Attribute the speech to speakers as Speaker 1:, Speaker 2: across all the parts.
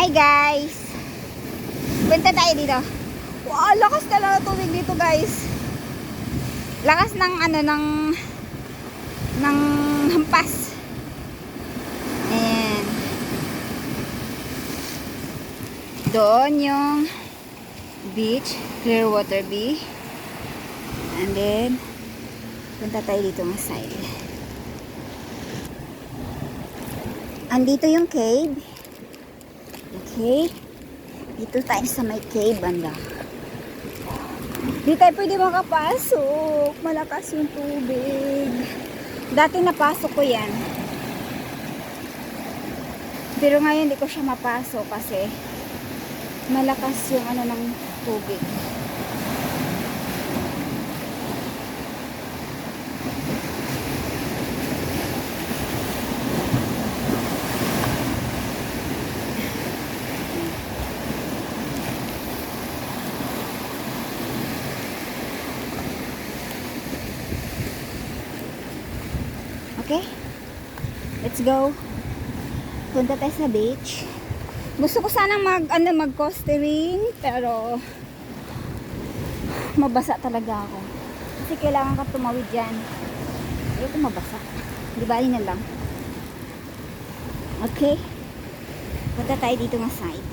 Speaker 1: Hi guys! Punta tayo dito. Wow, lakas talaga tubig dito guys. Lakas ng ng hampas. Ayan. Doon yung beach, Clearwater Bay. And then punta tayo dito ng side. Andito yung cave. Okay. Dito tayo sa may cave banda. Di tayo pwede makapasok. Malakas yung tubig. Dati napasok ko yan. Pero ngayon hindi ko siya mapasok kasi malakas yung ng tubig. Okay? Let's go. Punta tayo sa beach. Gusto ko sanang mag-coastering, pero mabasa talaga ako. Kasi kailangan ka tumawid dyan. Ayaw ko mabasa. Di ba, na lang. Okay? Punta tayo dito nga side.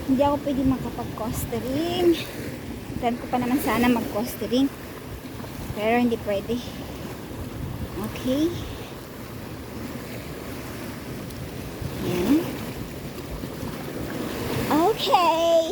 Speaker 1: Hindi ako pwede makapag-coastering. Plan ko pa naman sana mag-coastering. Pero hindi pwede. Okay. Yan. Okay.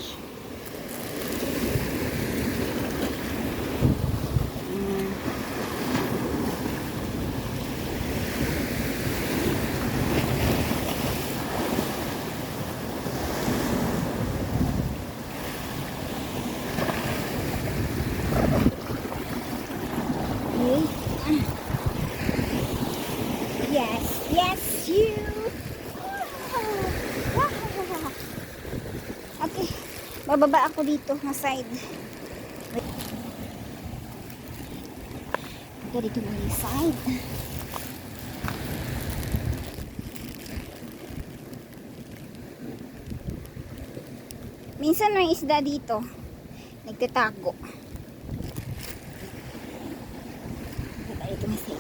Speaker 1: Yes, yes, you. Okay, bababa ako dito na side. Dito na yung side. Minsan may isda dito. Nagtatago. Dito na side.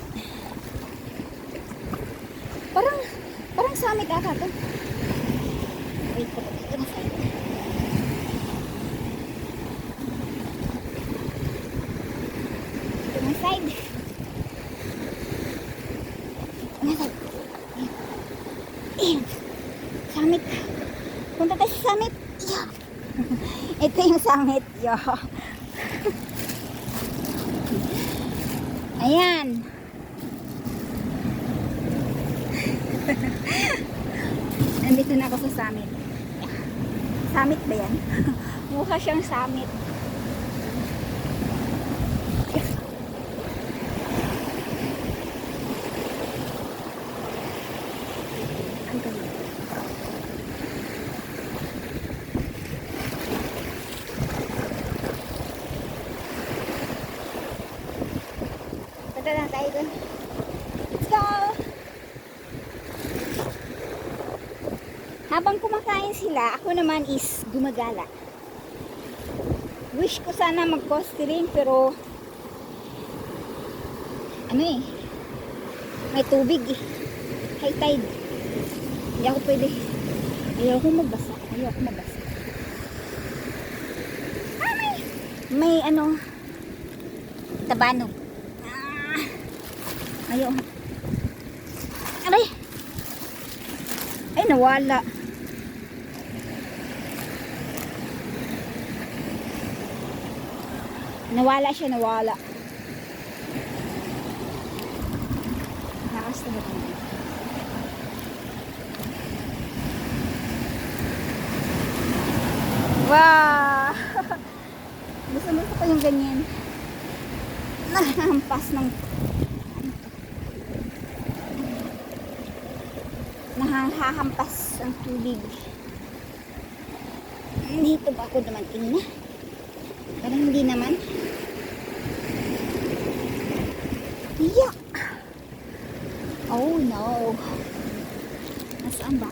Speaker 1: Parang summit ata to. Wait ko dito na side. Dito na side. Na side. Summit. Punta tayo sa summit. Yeah. Ito yung summit. Yeah. Ayan. Nandito na ako sa summit. Summit ba yan? Mukha siyang summit. Ang ganda. Punta na tayo dun. Let's go! Habang kumakain sila, ako naman is gumagala. Wish ko sana mag-coastering pero may tubig eh. High tide. Hindi ako pwede. Ayaw ko mabasa. May tabanog. Ayaw. Aray! Ay, nawala. Nawala siya. Nakasta ba ito? Wow! Gusto ko yung ganyan. Nahampas ng nahahampas ang tubig. Dito ba ako naman tingin na? Parang hindi naman. Yuck! Oh no! Nasaan ba?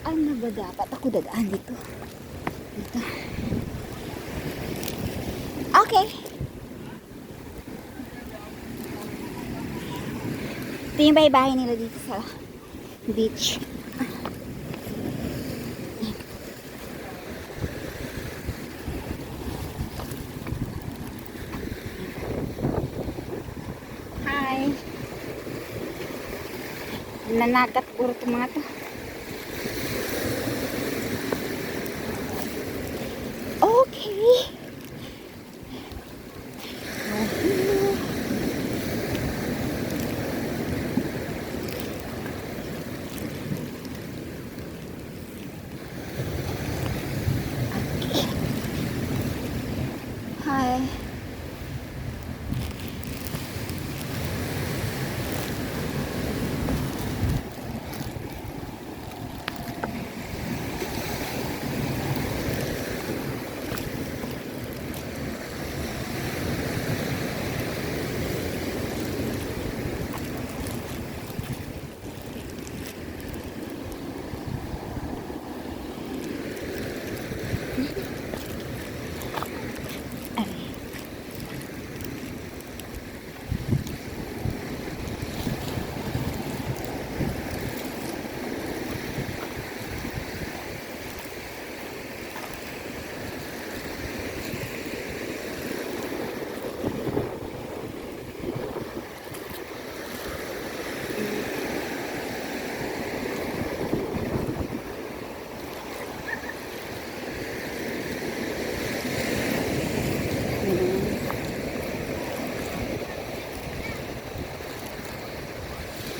Speaker 1: Saan na ba dapat ako dadaan dito? Dito. Okay. Ito yung bahay nila dito sa beach. Hi. Nanagat puro itong mga to. Okay. Hi.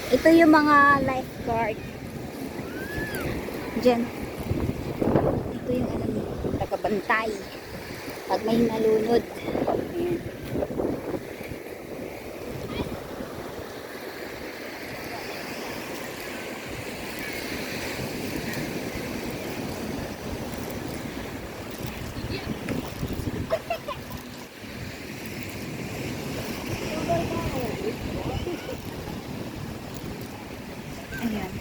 Speaker 1: Ito yung mga lifeguard. Diyan. Ito yung tagabantay. Pag may nalunod. Ayan. Ayan.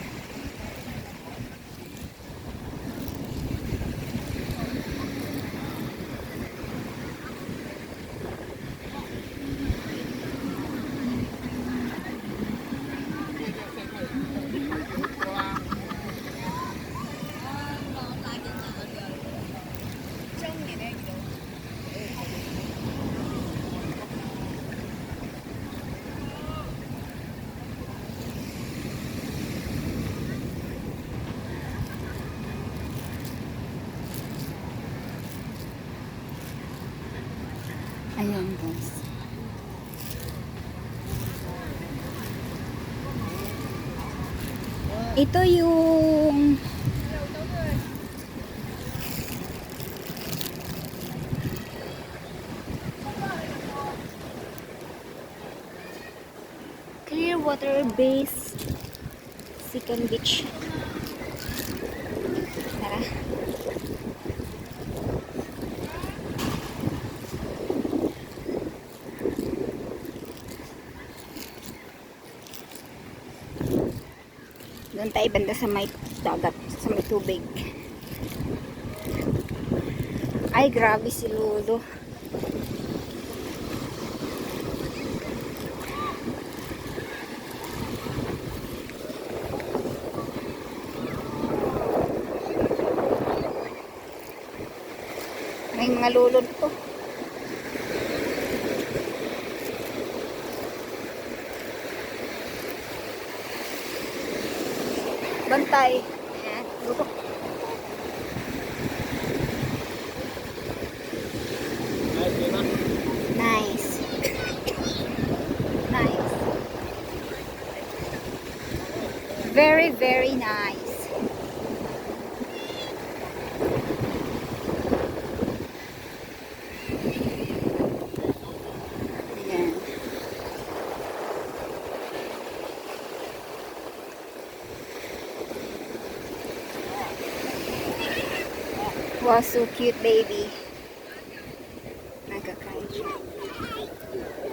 Speaker 1: Ayan guys. Ito yung Clearwater Base Second Beach. Tara. Doon tayo banda sa may dagat, sa may tubig. Ay, grabe si Lolo. May mga lulod po. Bantay. Ayan. Nice. Nice. Very, very nice. Ayan. Wow, so cute, baby. Nagkakain siya.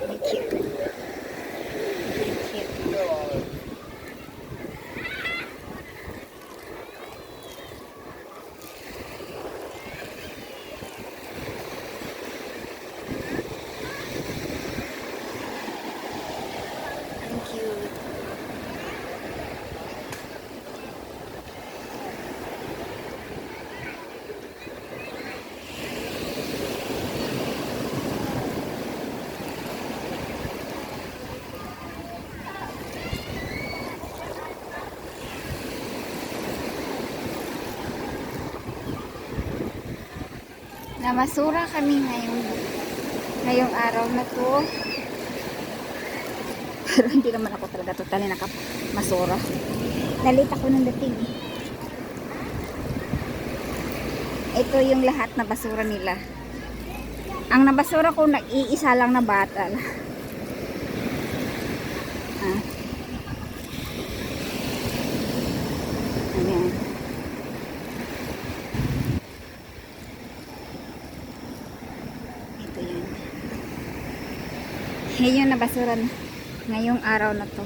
Speaker 1: Very cute. Very cute. Namasura kami ngayong araw na to. Pero hindi naman ako talaga totally nakamasura. Nalit ako ng dating. Ito yung lahat na basura nila. Ang nabasura ko, nag-iisa lang na batal. Ayan. Ito yan. Yan yung nabasura ngayong araw na to.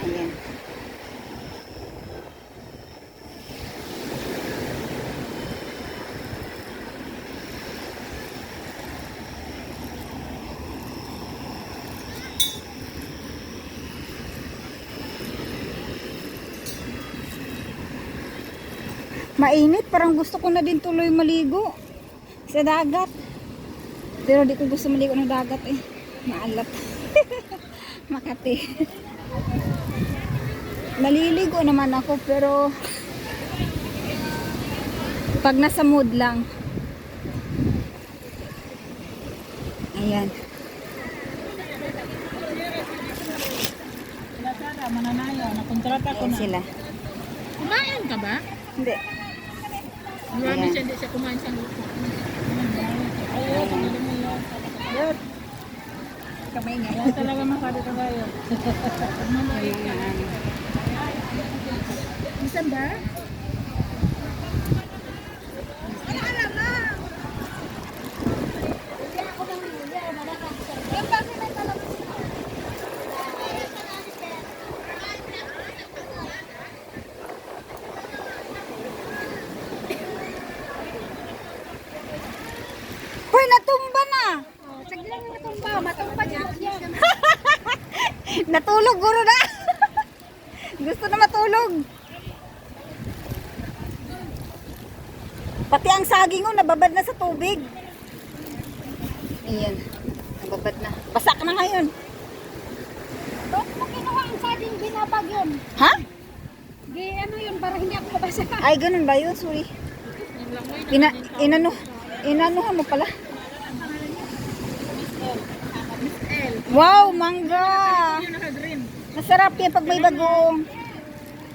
Speaker 1: Ayan. Mainit, parang gusto ko na din tuloy maligo sa dagat. Pero di ko gusto maligo ng dagat eh. Maalat. Makati. Naliligo naman ako pero pag nasa mood lang. Ayan.
Speaker 2: Mananayo, nakontrata ko
Speaker 1: Ayan
Speaker 2: na.
Speaker 1: sila.
Speaker 2: Kumain ka ba?
Speaker 1: Hindi.
Speaker 2: Grabe
Speaker 1: Ayan.
Speaker 2: siya, hindi siya kumain sa luto. Ayaw, tanggalin mo yun. Yun.
Speaker 1: Kamay nga.
Speaker 2: Kaya talaga makadito kayo. Isan ba?
Speaker 1: Hoy, natumba na!
Speaker 2: Saglang natumba, matumba niya yan.
Speaker 1: Natulog, guro na! Gusto na matulog. Pati ang saging ko, nababad na sa tubig. Ayan, nababad na. Basa ka na ngayon.
Speaker 2: Ba't mo kinuha ang saging binabag yun?
Speaker 1: Ha?
Speaker 2: Di ano yun, para hindi ako mabasa.
Speaker 1: Ay, ganun ba yun? Sorry. Inanuhan mo pala. Wow, mangga!
Speaker 2: Yun naka-green.
Speaker 1: Masarap yan pag may bagoong.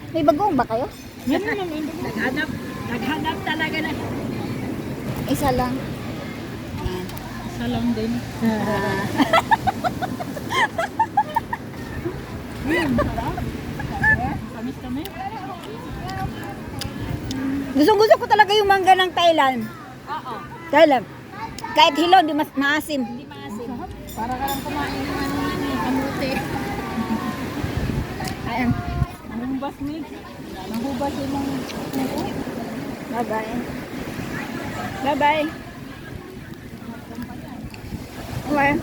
Speaker 1: May bagoong ba kayo?
Speaker 2: Yan naman, naghanap talaga na.
Speaker 1: Isa lang. Ayan.
Speaker 2: Salong din. Kamis kami.
Speaker 1: Gusto ko talaga yung mangga ng Thailand.
Speaker 2: Oo.
Speaker 1: Thailand. Kahit hilaw, di mas maasim.
Speaker 2: Hindi maasim. Para ka lang kumain ng kamuti.
Speaker 1: Ayan.
Speaker 2: Nanghubas ni. Nanghubas yung mga
Speaker 1: Bye-bye. Bye-bye. Bye.